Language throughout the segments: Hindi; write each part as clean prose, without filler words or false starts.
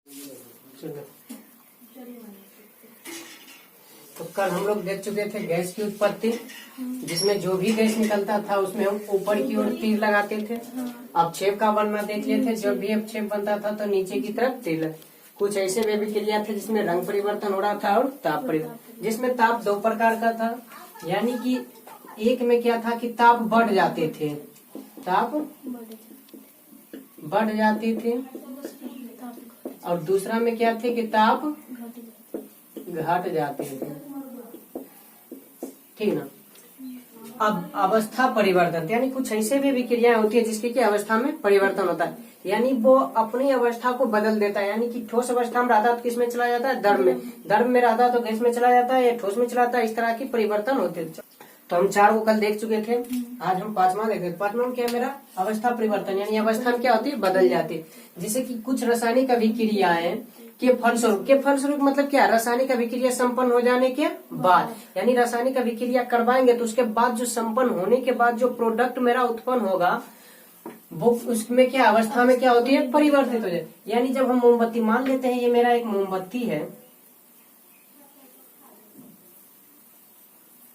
चलो, तो कल हम लोग देख चुके थे गैस की उत्पत्ति, जिसमें जो भी गैस निकलता था उसमें हम ऊपर की ओर तीर लगाते थे। अब छेप का बनना देख लिए थे, जब भी अब छेप बनता था तो नीचे की तरफ तीर। कुछ ऐसे में भी क्रिया थे जिसमें रंग परिवर्तन हो रहा था और ताप परिवर्तन, जिसमें ताप दो प्रकार का था। यानी कि एक में क्या था कि ताप बढ़ जाते थे, ताप बढ़ जाते थे, और दूसरा में क्या थे कि ताप घट जाते थे। ठीक ना। अब अवस्था परिवर्तन, यानी कुछ ऐसे भी विक्रियाएं होती है जिसकी की अवस्था में परिवर्तन होता है, यानी वो अपनी अवस्था को बदल देता है। यानी कि ठोस अवस्था में रहता है तो किस में चला जाता है, द्रव में, द्रव में रहता है तो गैस में चला जाता है या ठोस में चला जाता है। इस तरह की परिवर्तन होते हैं। तो हम 4 को कल देख चुके थे, आज हम 5वां देखेंगे। 5वां में क्या है मेरा, अवस्था परिवर्तन, यानी अवस्था में क्या होती है, बदल जाती है। जैसे कि कुछ रासायनिक अभिक्रियाएं के फलस्वरूप मतलब क्या, रासायनिक अभिक्रिया संपन्न हो जाने के बाद, यानी रासायनिक अभिक्रिया करवाएंगे तो उसके बाद जो संपन्न होने के बाद जो प्रोडक्ट मेरा उत्पन्न होगा वो उसमें क्या अवस्था में क्या होती है, परिवर्तित हो जाए। यानी जब हम मोमबत्ती मान लेते हैं, ये मेरा एक मोमबत्ती है,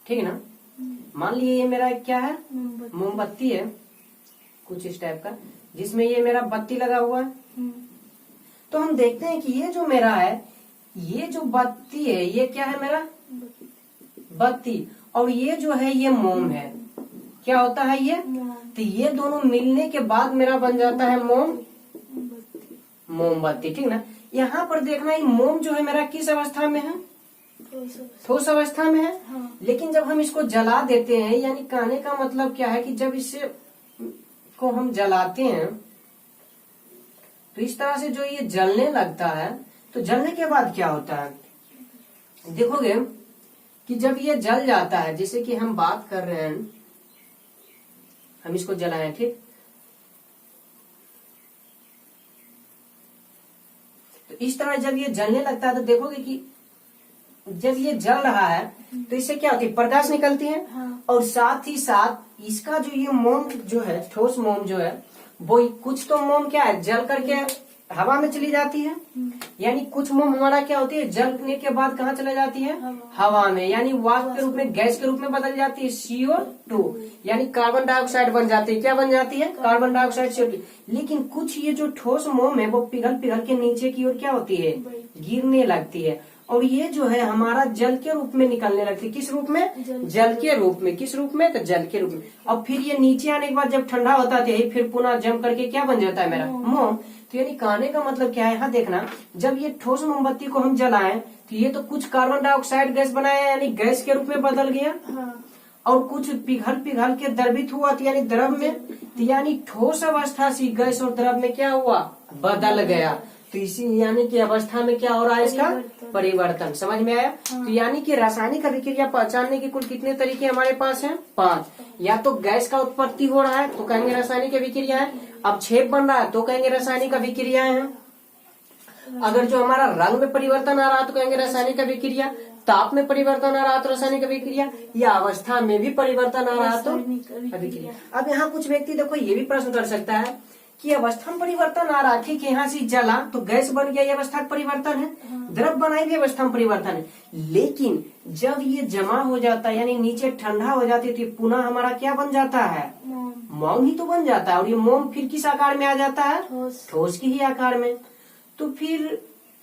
ठीक है ना। मान लिए ये मेरा क्या है, मोमबत्ती है कुछ इस टाइप का, जिसमें ये मेरा बत्ती लगा हुआ है। तो हम देखते हैं कि ये जो मेरा है, ये जो बत्ती है ये क्या है मेरा, बत्ती, और ये जो है ये मोम है। क्या होता है ये, तो ये दोनों मिलने के बाद मेरा बन जाता है मोमबत्ती, ठीक ना। यहाँ पर देखना, ये मोम जो है मेरा किस अवस्था में है, ठोस अवस्था में है। लेकिन जब हम इसको जला देते हैं, यानी कहने का मतलब क्या है कि जब इसे को हम जलाते हैं तो इस तरह से जो ये जलने लगता है, तो जलने के बाद क्या होता है, देखोगे कि जब ये जल जाता है, जैसे कि हम बात कर रहे हैं, हम इसको जलाएं, ठीक, तो इस तरह जब ये जलने लगता है तो देखोगे कि जब ये जल रहा है तो इससे क्या होती है, प्रकाश निकलती है। और साथ ही साथ इसका जो ये मोम जो है, ठोस मोम जो है, वो कुछ तो मोम क्या है, जल करके हवा में चली जाती है। यानी कुछ मोम हमारा क्या होती है, जलने के बाद कहाँ चले जाती है, हवा में, यानी वाष्प के रूप में, गैस के रूप में बदल जाती है, CO2, यानी कार्बन डाइऑक्साइड बन जाती है। क्या बन जाती है, कार्बन डाइऑक्साइड, CO2। लेकिन कुछ ये जो ठोस मोम है वो पिघल पिघल के नीचे की ओर क्या होती है, गिरने लगती है, और ये जो है हमारा जल के रूप में निकलने लगती है। किस रूप में, जल के रूप में। किस रूप में, तो जल के रूप में। अब फिर ये नीचे आने के बाद जब ठंडा होता है तो फिर पुनः जम करके क्या बन जाता है मेरा, मोम। तो यानी कहने का मतलब क्या है, यहाँ देखना, जब ये ठोस मोमबत्ती को हम जलाएं तो ये तो कुछ कार्बन डाइऑक्साइड गैस बनाया, यानी गैस के रूप में बदल गया, और कुछ पिघल पिघल के द्रवित हुआ, तो यानी द्रव में, तो यानी ठोस अवस्था से गैस और द्रव में क्या हुआ, बदल गया। तो इसी यानी कि अवस्था में क्या हो रहा है, इसका परिवर्तन। समझ में आया। तो यानी कि रासायनिक अभिक्रिया पहचानने के कुल कितने तरीके हमारे पास हैं, 5। या तो गैस का उत्पत्ति हो रहा है तो कहेंगे रासायनिक अभिक्रिया है, अब छेप बन रहा है तो कहेंगे रासायनिक अभिक्रियाएं हैं, अगर जो हमारा रंग में परिवर्तन आ रहा है तो कहेंगे रासायनिक अभिक्रिया, ताप में परिवर्तन आ रहा तो रासायनिक अभिक्रिया, या अवस्था में भी परिवर्तन आ रहा तो अभिक्रिया। अब यहाँ कुछ व्यक्ति देखो ये भी प्रश्न कर सकता है कि अवस्था में परिवर्तन आ रहा, ठीक है, यहाँ से जला तो गैस बन गया, ये अवस्था का परिवर्तन है, द्रव बनाई भी अवस्था में परिवर्तन है। लेकिन जब ये जमा हो जाता है, यानी नीचे ठंडा हो जाती है, तो पुनः हमारा क्या बन जाता है, मोम ही तो बन जाता है, और ये मोम फिर किस आकार में आ जाता है, ठोस की ही आकार में। तो फिर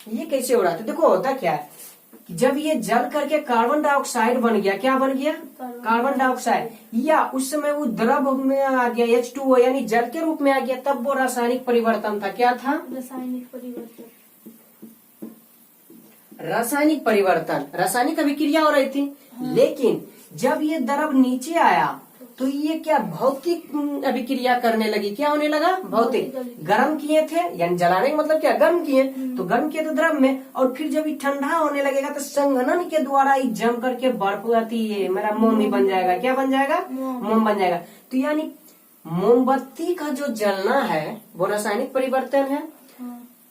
ये कैसे हो रहा था, देखो होता क्या है, जब ये जल करके कार्बन डाइऑक्साइड बन गया, क्या बन गया, कार्बन डाइऑक्साइड, या उस समय वो द्रव में आ गया H2O, यानी जल के रूप में आ गया, तब वो रासायनिक परिवर्तन था। क्या था, रासायनिक परिवर्तन। रासायनिक परिवर्तन, रासायनिक अभिक्रिया हो रही थी। लेकिन जब ये द्रव नीचे आया तो ये क्या, भौतिक अभिक्रिया करने लगी। क्या होने लगा, भौतिक। गर्म किए थे, यानी जलाने का मतलब क्या, गर्म किए, तो गर्म किए तो द्रव में, और फिर जब ये ठंडा होने लगेगा तो संघनन के द्वारा ये जम करके बर्फ आती है, मेरा मोम ही बन जाएगा। क्या बन जाएगा, मोम बन जाएगा। तो यानी मोमबत्ती का जो जलना है वो रासायनिक परिवर्तन है।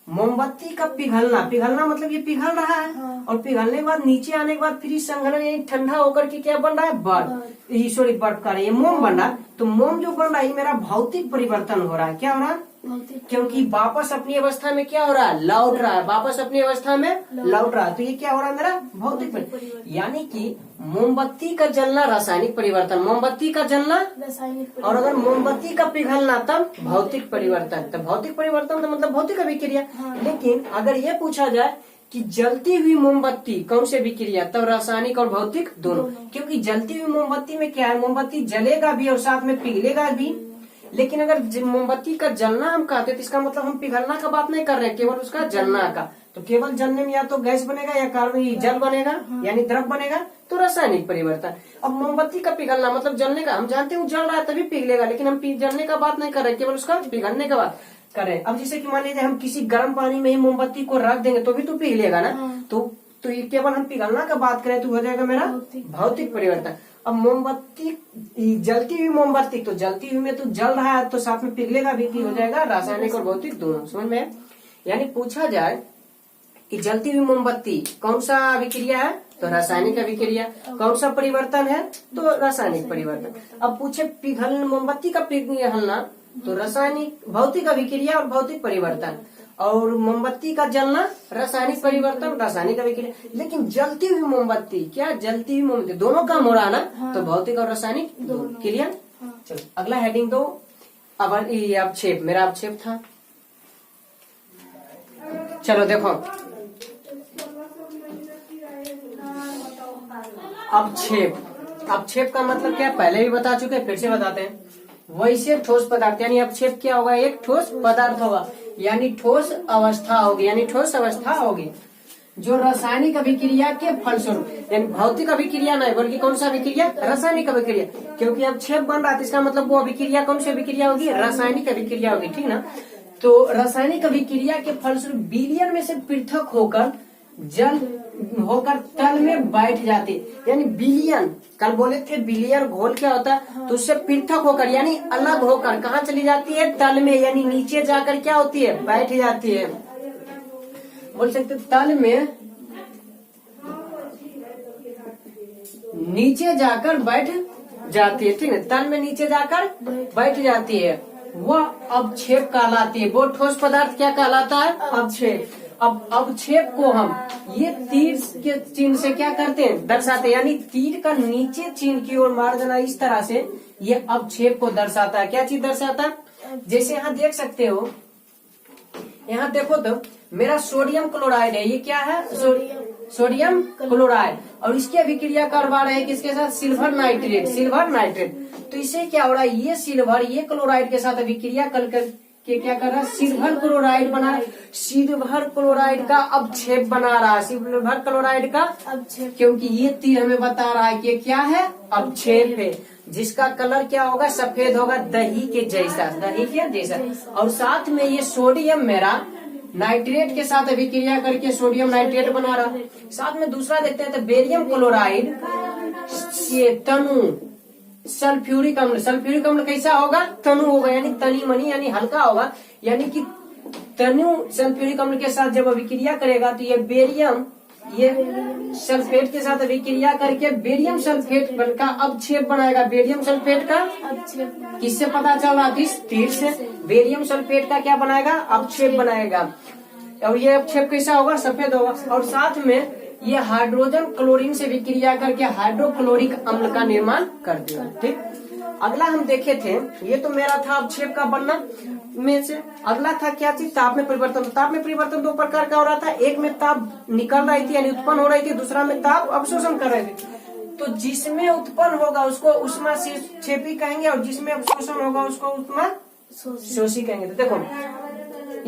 मोमबत्ती का पिघलना, पिघलना मतलब ये पिघल रहा है, और पिघलने के बाद नीचे आने के बाद फिर संघनन, यानी ठंडा होकर के क्या बन रहा है, बर्फ, सॉरी बर्फ का ये मोम बन रहा है। तो मोम जो बन रहा है मेरा भौतिक परिवर्तन हो रहा है। क्या हो रहा है? क्योंकि वापस अपनी अवस्था में क्या हो रहा है? लौट रहा है, वापस अपनी अवस्था में लौट रहा है। तो ये क्या हो रहा है मेरा? भौतिक परिवर्तन। यानी कि मोमबत्ती का जलना रासायनिक परिवर्तन, मोमबत्ती का जलना रासायनिक, और अगर मोमबत्ती का पिघलना तब भौतिक परिवर्तन। तो भौतिक परिवर्तन तो मतलब भौतिक अभिक्रिया। लेकिन अगर ये पूछा जाए कि जलती हुई मोमबत्ती कौन से अभिक्रिया, तब रासायनिक और भौतिक दोनों। क्योंकि जलती हुई मोमबत्ती में क्या है, मोमबत्ती जलेगा भी और साथ में पिघलेगा भी। लेकिन अगर मोमबत्ती का जलना हम कहते तो इसका मतलब हम पिघलना का बात नहीं कर रहे, केवल उसका जलना का। तो केवल जलने में या तो गैस बनेगा या कार्बन जल बनेगा, यानी द्रव बनेगा, तो रासायनिक परिवर्तन। अब मोमबत्ती का पिघलना मतलब जलने का, हम जानते हैं वो जल रहा है तभी पिघलेगा, लेकिन हम जलने का बात नहीं कर रहे, केवल उसका पिघलने का बात कर रहे हैं। अब जैसे कि मान लीजिए हम किसी गर्म पानी में ही मोमबत्ती को रख देंगे तो भी तो पिघलेगा ना। तो ये केवल हम पिघलना का बात करें तो हो जाएगा मेरा भौतिक परिवर्तन। अब मोमबत्ती, जलती हुई मोमबत्ती, तो जलती हुई में तो जल रहा है तो साथ में पिघलेगा भी, की हो जाएगा रासायनिक और भौतिक दोनों। समझ में? यानी पूछा जाए कि जलती हुई मोमबत्ती कौन सा अभिक्रिया है, तो रासायनिक अभिक्रिया। कौन सा परिवर्तन है, तो रासायनिक परिवर्तन। अब पूछे पिघल मोमबत्ती का पिघलना, तो रासायनिक भौतिक अभिक्रिया और भौतिक परिवर्तन, और मोमबत्ती का जलना रासायनिक परिवर्तन, रासायनिक अभिक्रिया। लेकिन जलती हुई मोमबत्ती, क्या जलती हुई मोमबत्ती दोनों काम हो रहा है ना, तो भौतिक और रासायनिक दोनों। क्लियर? चलो अगला हेडिंग दो, अवक्षेप। मेरा अवक्षेप था। चलो देखो, अवक्षेप का मतलब क्या, पहले भी बता चुके, फिर से बताते हैं। वैसे ठोस पदार्थ, यानी अवक्षेप क्या होगा, एक ठोस पदार्थ होगा, यानी ठोस अवस्था होगी, यानी ठोस अवस्था होगी जो रासायनिक अभिक्रिया के फलस्वरूप, यानी भौतिक अभिक्रिया नहीं बल्कि कौन सा अभिक्रिया, रासायनिक अभिक्रिया। क्योंकि अवक्षेप बन रहा है इसका मतलब वो अभिक्रिया कौन सी अभिक्रिया होगी, रासायनिक अभिक्रिया होगी। ठीक ना? तो रासायनिक अभिक्रिया के फलस्वरूप विलयन में से पृथक होकर तल में बैठ जाती, यानी विलयन, कल बोले थे विलयन घोल क्या होता है, तो उससे पृथक होकर यानी अलग होकर कहाँ चली जाती है, तल में, यानी नीचे जाकर क्या होती है, बैठ जाती है। बोल सकते तल में नीचे जाकर बैठ जाती है। ठीक है? तल में नीचे जाकर बैठ जाती है, वह अवक्षेप कहलाती है। वो ठोस पदार्थ क्या कहलाता है, अवक्षेप। अब अवक्षेप को हम ये तीर के चिन्ह से क्या करते हैं, दर्शाते हैं, यानी तीर का नीचे चिन्ह की ओर मार देना, इस तरह से ये अवक्षेप को दर्शाता है। क्या चीज दर्शाता है? जैसे यहाँ देख सकते हो, यहाँ देखो तो मेरा सोडियम क्लोराइड है, ये क्या है, सोडियम क्लोराइड, और इसकी अभिक्रिया करवा रहे हैं किसके साथ, सिल्वर नाइट्रेट। तो इससे क्या हो रहा है, ये सिल्वर ये क्लोराइड के साथ अभिक्रिया कर के क्या कर रहा है, सिल्वर क्लोराइड बना, सिल्वर क्लोराइड का अवक्षेप बना रहा है, सिल्वर क्लोराइड का अवक्षेप। क्योंकि ये तीर हमें बता रहा है कि क्या है, अवक्षेप है, जिसका कलर क्या होगा, सफेद होगा, दही के जैसा। और साथ में ये सोडियम मेरा नाइट्रेट के साथ अभिक्रिया करके सोडियम नाइट्रेट बना रहा। साथ में दूसरा देखते हैं तो बेरियम क्लोराइड से तनु सल्फ्यूरिक अम्ल कैसा होगा, तनु होगा, यानी तनी मनी, यानी हल्का होगा, यानी कि तनु सल्फ्यूरिक अम्ल के साथ जब अभिक्रिया करेगा तो ये बेरियम ये सल्फेट के साथ अभिक्रिया करके बेरियम सल्फेट का अवक्षेप बनाएगा। बेरियम सल्फेट का अवक्षेप किससे पता चल रहा, किस तीर से, बेरियम सल्फेट का क्या बनाएगा, अवक्षेप बनाएगा। और ये अवक्षेप कैसा होगा, सफेद होगा, और साथ में ये हाइड्रोजन क्लोरीन से विक्रिया करके हाइड्रोक्लोरिक अम्ल का निर्माण कर देगा। ठीक, अगला हम देखे थे, ये तो मेरा था अवक्षेप का बनना में से। अगला था क्या चीज, ताप में परिवर्तन। ताप में परिवर्तन दो प्रकार का हो रहा था, एक में ताप निकल रही थी यानी उत्पन्न हो रही थी, दूसरा में ताप अवशोषण कर रहे थे। तो जिसमें उत्पन्न होगा उसको उष्मा क्षेपी कहेंगे, और जिसमें अवशोषण होगा उसको उष्मा शोषी कहेंगे। तो देखो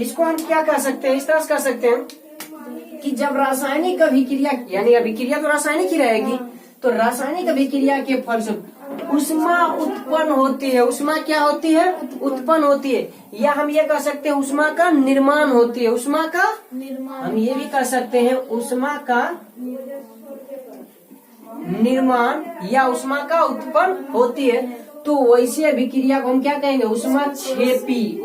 इसको हम क्या कह सकते हैं, इस तरह से कह सकते हैं कि जब रासायनिक अभिक्रिया, यानी अभिक्रिया तो रासायनिक ही रहेगी, तो रासायनिक अभिक्रिया के फलस्वरूप उष्मा उत्पन्न होती है। उष्मा क्या होती है, उत्पन्न होती है, या हम ये कह सकते हैं उष्मा का निर्माण होती है। उष्मा का निर्माण, हम ये भी कह सकते हैं उष्मा का निर्माण या उष्मा का उत्पन्न होती है। तो वैसे अभिक्रिया को हम क्या कहेंगे, उष्मा क्षेपी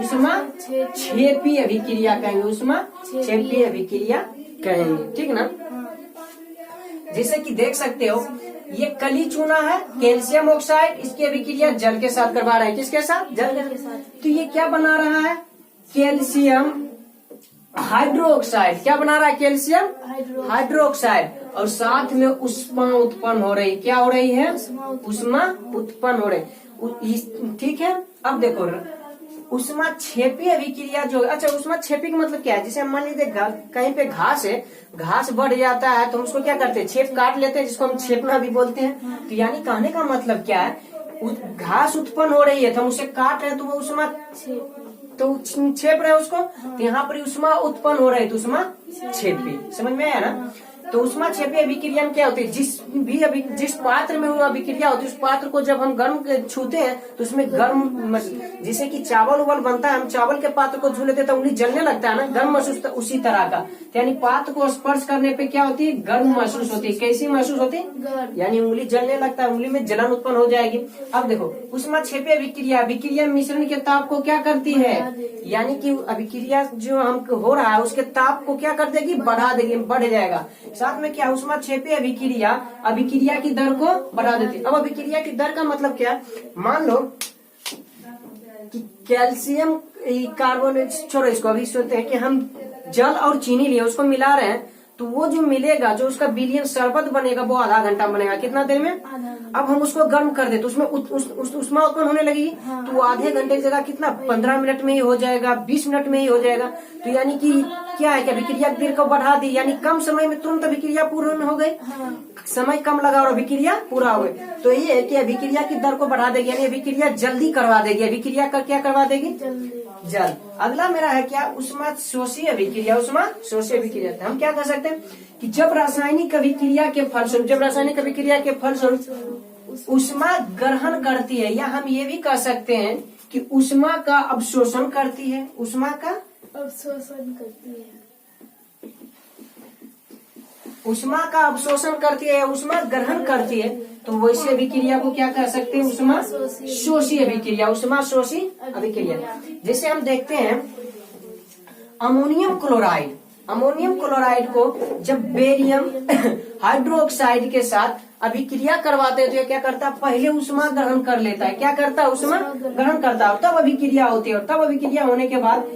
अभिक्रिया कहेंगे, उष्मा क्षेपी अभिक्रिया कहेंगे। ठीक ना? जैसे कि देख सकते हो ये कली चूना है, कैल्शियम ऑक्साइड, इसकी अभिक्रिया जल के साथ करवा रहा है। किसके साथ? जल के साथ। तो ये क्या बना रहा है? Calcium hydroxide. क्या बना रहा है? Calcium hydroxide. और साथ में उष्मा उत्पन्न हो रही। क्या हो रही है? उष्मा उत्पन्न हो रही। ठीक है, अब देखो उष्मा छेपी अभिक्रिया जो, अच्छा उष्मा छेपी का मतलब क्या है? जैसे मान लीजिए कहीं पे घास है, घास बढ़ जाता है तो हम उसको क्या करते हैं? छेप काट लेते हैं, जिसको हम छेपना भी बोलते हैं। तो यानी कहने का मतलब क्या है? घास उत्पन्न हो रही है तो हम उसे काट रहे हैं तो वो उष्मा तो छेप रहे हैं उसको। तो यहाँ पर उष्मा उत्पन्न हो रही है तो उष्मा छेपी। समझ में आया ना? तो उष्मा छेपी अभिक्रिया में क्या होती है? जिस पात्र में वो अभिक्रिया होती है उस पात्र को जब हम गर्म छूते हैं तो उसमें गर्म, जैसे कि चावल उवल बनता है, हम चावल के पात्र को छू लेते हैं तो उंगली जलने लगता है ना, गर्म महसूस, उसी तरह का। यानी पात्र को स्पर्श करने पे क्या होती है? गर्म महसूस होती है। कैसी महसूस होती है? यानी उंगली जलने लगता है, उंगली में जलन उत्पन्न हो जाएगी। अब देखो उष्मा छेपी अभिक्रिया मिश्रण के ताप को क्या करती है? यानी कि अभिक्रिया जो हम हो रहा है उसके ताप को क्या कर देगी? बढ़ा देगी, बढ़ जाएगा। साथ में क्या? उष्मा छेपी अभिक्रिया की दर को बढ़ा देती है। अब अभिक्रिया की दर का मतलब क्या? मान लो कि कैल्शियम कार्बोनेट, छोड़ो इसको, अभी सोचते हैं कि हम जल और चीनी लिए उसको मिला रहे हैं तो वो जो मिलेगा, जो उसका विलयन शरबत बनेगा वो आधा घंटा बनेगा। कितना देर में? अब हम उसको गर्म कर दे तो उसमें उष्मा उत्पन्न होने लगेगी। तो वो आधे घंटे की जगह कितना 15 मिनट में ही हो जाएगा, 20 मिनट में ही हो जाएगा। तो यानी कि क्या है कि अभिक्रिया की दर को बढ़ा दी, यानी कम समय में तुरंत अभिक्रिया पूर्ण हो गई। समय कम लगा और अभिक्रिया पूरा हो गई। तो ये है कि अभिक्रिया की दर को बढ़ा देगी, यानी अभिक्रिया जल्दी करवा देगी। अभिक्रिया का क्या करवा देगी? जल। अगला मेरा है क्या? उष्मा शोषी अभिक्रिया। उष्मा शोषी अभिक्रिया हम क्या कर सकते हैं कि जब रासायनिक अभिक्रिया के फलस्वरूप उष्मा ग्रहण करती है, या हम ये भी कह सकते हैं कि उष्मा का अवशोषण करती है। उष्मा का अवशोषण करती है, उष्मा का अवशोषण करती है, उष्मा ग्रहण करती है। तो वैसे अभिक्रिया को क्या कह सकते हैं? उष्मा शोषी अभिक्रिया। उष्मा शोषी अभिक्रिया जैसे हम देखते हैं अमोनियम क्लोराइड को जब बेरियम हाइड्रोक्साइड के साथ अभिक्रिया करवाते हैं तो ये क्या करता है? पहले उष्मा ग्रहण कर लेता है। क्या करता है? उष्मा ग्रहण करता है और तब अभिक्रिया होती है। और तब अभिक्रिया होने के बाद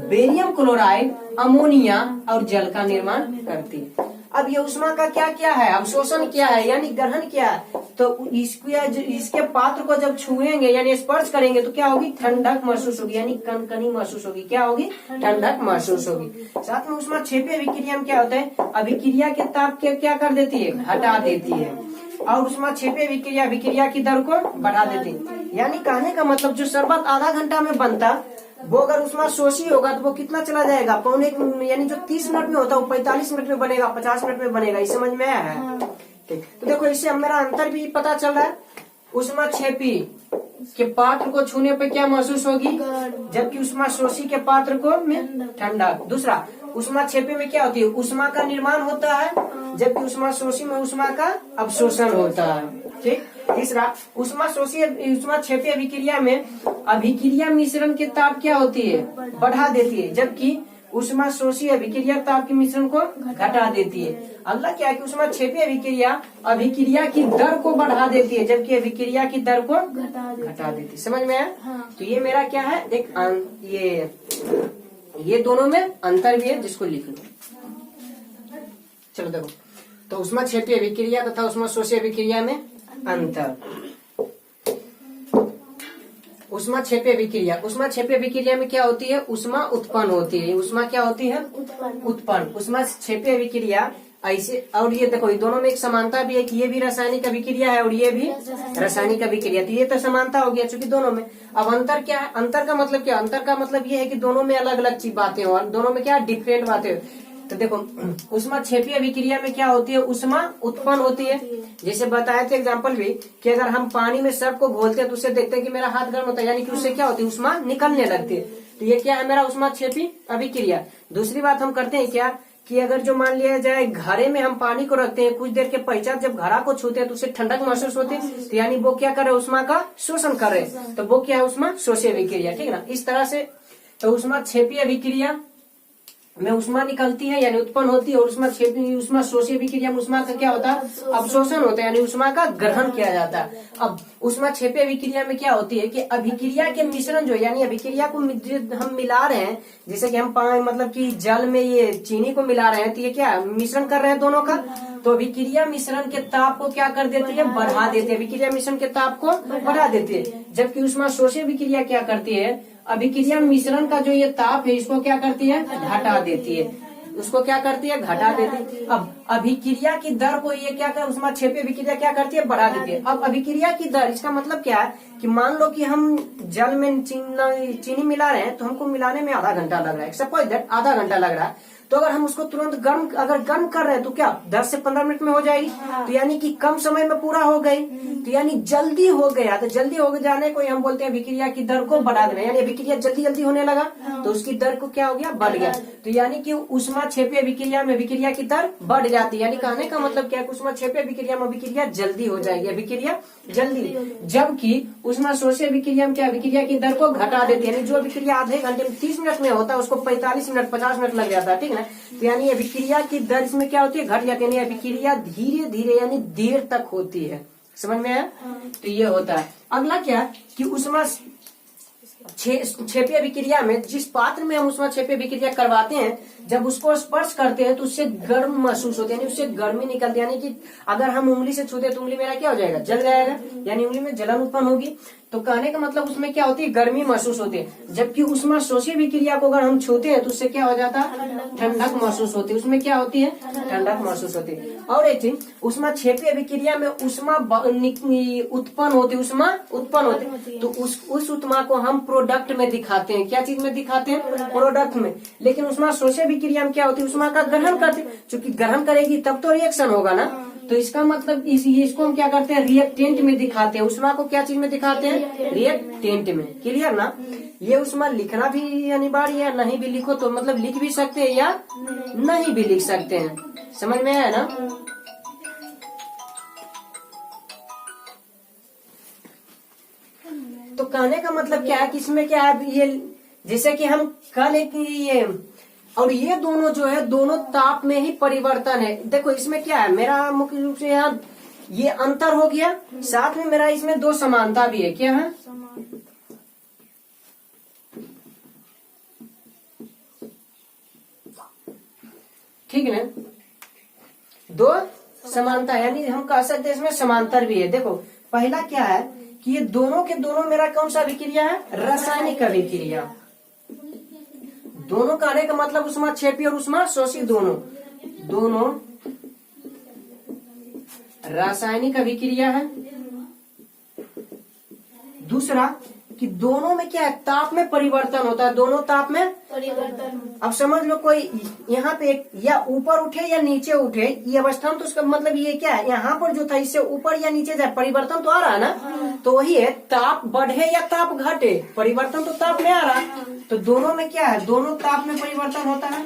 बेरियम क्लोराइड अमोनिया और जल का निर्माण करती है। अब ये उष्मा का क्या क्या है? अवशोषण क्या है, यानी ग्रहण क्या है? तो इसके पात्र को जब छुएंगे यानी स्पर्श करेंगे तो क्या होगी? ठंडक महसूस होगी, यानी कनकनी महसूस होगी। क्या होगी? ठंडक महसूस होगी। साथ में उष्मा छेपी अभिक्रिया में क्या होता है? अभिक्रिया के ताप के क्या कर देती है? हटा देती है। और उष्मा छेपी अभिक्रिया की दर को बढ़ा देती है। यानी कहने का मतलब जो शरबत आधा घंटा में बनता वो अगर उष्मा शोषी होगा तो वो कितना चला जाएगा? पौने, यानी जो 30 मिनट में होता है वो 45 मिनट में बनेगा, 50 मिनट में बनेगा। इस समझ में आया है? ठीक, तो देखो इससे मेरा अंतर भी पता चल रहा है। उष्मा छेपी के पात्र को छूने पे क्या महसूस होगी? जबकि उष्मा शोषी के पात्र को में ठंडक। दूसरा, उष्मा छेपी में क्या होती है? उष्मा का निर्माण होता है, जबकि उष्मा शोषी में उष्मा का अवशोषण होता है। ठीक। तीसरा, उष्मा छेपी अभिक्रिया में अभिक्रिया मिश्रण के ताप क्या होती है? बढ़ा देती है, जबकि उष्मा शोषी अभिक्रिया ताप के मिश्रण को घटा देती है। अगला क्या है कि उष्मा छेपी अभिक्रिया की दर को बढ़ा देती है, जबकि अभिक्रिया की दर को घटा देती है। समझ में आया? तो ये मेरा क्या है? ये दोनों में अंतर भी है, जिसको लिख लो। चलो देखो, तो उष्मा छेपी अभिक्रिया तथा उष्मा शोषी अभिक्रिया में अंतर। उष्मा छेपी अभिक्रिया में क्या होती है? उष्मा उत्पन्न होती है। उष्मा क्या होती है? उत्पन्न। उष्मा छेपी अभिक्रिया ऐसे, और ये देखो ये दोनों में एक समानता भी है कि ये भी रासायनिक अभिक्रिया है और ये भी रासायनिक अभिक्रिया। तो ये तो समानता हो गया चूंकि दोनों में। अब अंतर क्या है? अंतर का मतलब क्या? अंतर का मतलब ये है कि दोनों में अलग अलग चीज बातें हो, दोनों में क्या डिफरेंट बातें हो। तो देखो उष्मा छेपी अभिक्रिया में क्या होती है? उष्मा उत्पन्न होती है। जैसे बताए थे एग्जांपल भी कि अगर हम पानी में सर्फ को घोलते हैं तो उससे देखते हैं कि मेरा हाथ गर्म होता है, यानी कि उससे क्या होती है? उष्मा निकलने लगती है। तो ये क्या है? मेरा उष्मा छेपी अभिक्रिया। दूसरी बात हम करते हैं क्या कि अगर जो मान लिया जाए घड़े में हम पानी को रखते हैं, कुछ देर के पश्चात जब घड़ा को छूते हैं तो उससे ठंडक महसूस होती है, तो यानी वो क्या करे? उष्मा का शोषण करे। तो वो क्या है? उष्मा शोषी अभिक्रिया। ठीक है ना? इस तरह से तो उष्मा छेपी अभिक्रिया में उष्मा निकलती है यानी उत्पन्न होती है, और उष्मा शोषी अभिक्रिया में उष्मा का क्या होता है, अवशोषण होता है यानी उष्मा का ग्रहण किया जाता है। अब उष्मा क्षेपी अभिक्रिया में क्या होती है कि अभिक्रिया के मिश्रण जो यानी अभिक्रिया को हम मिला रहे हैं, जैसे कि हम मतलब कि जल में ये चीनी को मिला रहे हैं, तो ये क्या मिश्रण कर रहे हैं दोनों का, तो अभिक्रिया मिश्रण के ताप को क्या कर देती है, बढ़ा देती है, अभिक्रिया मिश्रण के ताप को बढ़ा देती है। जबकि उष्मा शोषी अभिक्रिया क्या करती है, अभिक्रिया मिश्रण का जो ये ताप है इसको क्या करती है, घटा देती है, उसको क्या करती है, घटा देती है। अब अभिक्रिया की दर को ये क्या कर उष्मा क्षेपी अभिक्रिया क्या करती है, बढ़ा देती है। अब अभिक्रिया की दर, इसका मतलब क्या है कि मान लो कि हम जल में चीनी मिला रहे हैं, तो हमको मिलाने में आधा घंटा लग रहा है, सपोज दैट आधा घंटा लग रहा है, तो अगर हम उसको तुरंत गर्म कर रहे हैं तो क्या 10 से 15 मिनट में हो जाएगी, तो यानी कि कम समय में पूरा हो गई, तो यानी जल्दी हो गया, तो जल्दी हो जाने को हम बोलते हैं अभिक्रिया की दर को बढ़ा देना, यानी अभिक्रिया जल्दी होने लगा तो उसकी दर को क्या हो गया, बढ़ गया। तो यानी कि उष्मा क्षेपी अभिक्रिया में अभिक्रिया की दर बढ़ जाती है, यानी कहने का मतलब क्या है, उष्मा क्षेपी अभिक्रिया में अभिक्रिया जल्दी हो जाएगी, अभिक्रिया जल्दी, जबकि उष्मा शोषी अभिक्रिया में क्या अभिक्रिया की दर को घटा देती है, यानी जो अभिक्रिया आधे घंटे में 30 मिनट में होता है उसको 45 मिनट 50 मिनट लग जाता है, ठीक है। तो यानी अभिक्रिया की दर इसमें क्या होती है, घट जाती है, यानी अभिक्रिया धीरे धीरे यानी देर तक होती है, समझ में आया। तो ये होता है। अगला क्या कि उष्मा क्षेपी अभिक्रिया में जिस पात्र में हम उष्मा क्षेपी अभिक्रिया करवाते हैं, जब उसको स्पर्श करते हैं तो उससे गर्म महसूस होती है, यानी उससे गर्मी निकलती है, यानी कि अगर हम उंगली से छूते तो उंगली मेरा क्या हो जाएगा, जल जाएगा, यानी उंगली में जलन उत्पन्न होगी। तो कहने का मतलब उसमें क्या होती है, गर्मी महसूस होती है। जबकि उष्मा शोषी अभिक्रिया को अगर हम छूते हैं तो उससे क्या हो जाता है, ठंडक महसूस होती है, उसमें क्या होती है, ठंडक महसूस होती है। और एक चीज, उष्मा क्षेपी अभिक्रिया में उष्मा उत्पन्न होती, उष्मा उत्पन्न होती, तो उस उष्मा को हम प्रोडक्ट में दिखाते हैं, क्या चीज में दिखाते हैं, प्रोडक्ट में। लेकिन उष्मा शोषी अभिक्रिया में क्या होती है, उष्मा का ग्रहण करते, चूंकि ग्रहण करेगी तब तो रिएक्शन होगा ना, तो इसका मतलब इसको हम क्या करते हैं, रिएक्टेंट में दिखाते हैं, उष्मा को क्या चीज में दिखाते हैं, रिएक्टेंट में। क्लियर ना। ये उष्मा लिखना भी अनिवार्य है, नहीं भी लिखो तो मतलब लिख भी सकते हैं या नहीं भी लिख सकते हैं, समझ में आया ना। तो कहने का मतलब क्या है कि इसमें क्या है, ये जैसे कि हम कल एक ये और ये दोनों जो है दोनों ताप में ही परिवर्तन है। देखो इसमें क्या है, मेरा मुख्य रूप से यहाँ ये अंतर हो गया, साथ में मेरा इसमें दो समानता भी है, क्या है, ठीक है ना, दो समानता, यानी हम कह सकते हैं इसमें समांतर भी है। देखो पहला क्या है कि ये दोनों के दोनों मेरा कौन सा अभिक्रिया है, रासायनिक अभिक्रिया। दोनों कहने का मतलब उष्मा क्षेपी और उष्मा शोषी दोनों रासायनिक अभिक्रिया है। दूसरा कि दोनों में क्या है, ताप में परिवर्तन होता है, दोनों ताप में परिवर्तन। अब समझ लो कोई यहाँ पे या ऊपर उठे या नीचे उठे, ये अवस्था तो उसका मतलब ये क्या है, यहाँ पर जो था इससे ऊपर या नीचे जाए, परिवर्तन तो आ रहा है ना। तो वही है, ताप बढ़े या ताप घटे, परिवर्तन तो ताप में आ रहा है। तो दोनों में क्या है, दोनों ताप में परिवर्तन होता है।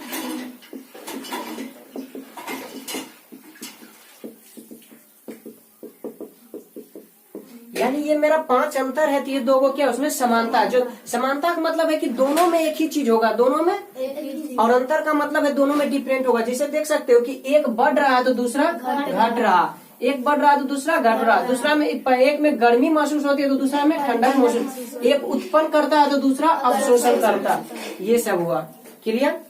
यानी ये मेरा 5 अंतर है, तो ये दो को क्या उसमें समानता, जो समानता का मतलब है कि दोनों में एक ही चीज होगा, दोनों में, और अंतर का मतलब है दोनों में डिफरेंट होगा। जैसे देख सकते हो कि एक बढ़ रहा है तो दूसरा घट रहा, एक बढ़ रहा है तो दूसरा घट रहा, दूसरा में एक में गर्मी महसूस होती है तो दूसरा में ठंडक महसूस, एक उत्पन्न करता है तो दूसरा अवशोषण करता, ये सब हुआ। क्लियर।